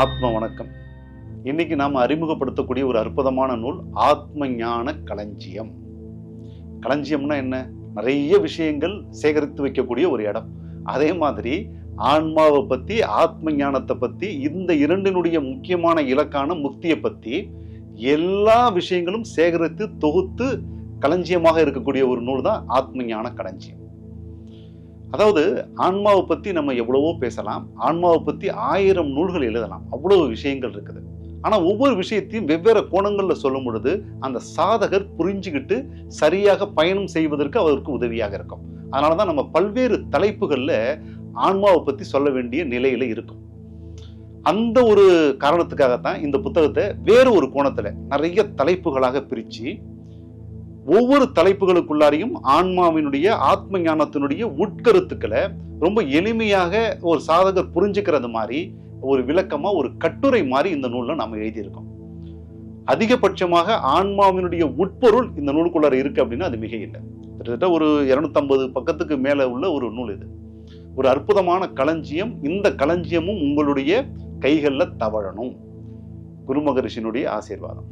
ஆத்ம வணக்கம். இன்னைக்கு நாம் அறிமுகப்படுத்தக்கூடிய ஒரு அற்புதமான நூல் ஆத்ம ஞான களஞ்சியம். களஞ்சியம்னா என்ன? நிறைய விஷயங்கள் சேகரித்து வைக்கக்கூடிய ஒரு இடம். அதே மாதிரி ஆன்மாவை பத்தி, ஆத்ம ஞானத்தை பத்தி, இந்த இரண்டினுடைய முக்கியமான இலக்கான முக்தியை பத்தி எல்லா விஷயங்களும் சேகரித்து தொகுத்து களஞ்சியமாக இருக்கக்கூடிய ஒரு நூல் தான் ஆத்ம ஞான களஞ்சியம். அதாவது ஆன்மாவை பத்தி நம்ம எவ்வளவோ பேசலாம், ஆன்மாவை பத்தி 1000 நூல்கள் எழுதலாம், அவ்வளவு விஷயங்கள் இருக்குது. ஆனா ஒவ்வொரு விஷயத்தையும் வெவ்வேறு கோணங்கள்ல சொல்லும் பொழுது அந்த சாதகர் புரிஞ்சுக்கிட்டு சரியாக பயணம் செய்வதற்கு அவருக்கு உதவியாக இருக்கும். அதனாலதான் நம்ம பல்வேறு தலைப்புகள்ல ஆன்மாவை பத்தி சொல்ல வேண்டிய நிலையில இருக்கும். அந்த ஒரு காரணத்துக்காகத்தான் இந்த புத்தகத்தை வேறு ஒரு கோணத்துல நிறைய தலைப்புகளாக பிரிச்சு ஒவ்வொரு தலைப்புகளுக்குள்ளாரையும் ஆன்மாவினுடைய ஆத்ம ஞானத்தினுடைய உட்கருத்துக்களை ரொம்ப எளிமையாக ஒரு சாதகர் புரிஞ்சுக்கிறது மாதிரி ஒரு விளக்கமா ஒரு கட்டுரை மாதிரி இந்த நூல்ல நாம எழுதியிருக்கோம். அதிகபட்சமாக ஆன்மாவினுடைய உட்பொருள் இந்த நூலுக்குள்ளார இருக்கு அப்படின்னா அது மிக இல்லை. கிட்டத்தட்ட ஒரு 250 பக்கத்துக்கு மேல உள்ள ஒரு நூல் இது. ஒரு அற்புதமான களஞ்சியம். இந்த களஞ்சியமும் உங்களுடைய கைகள்ல தவழணும். குருமகரிஷியினுடைய ஆசீர்வாதம்.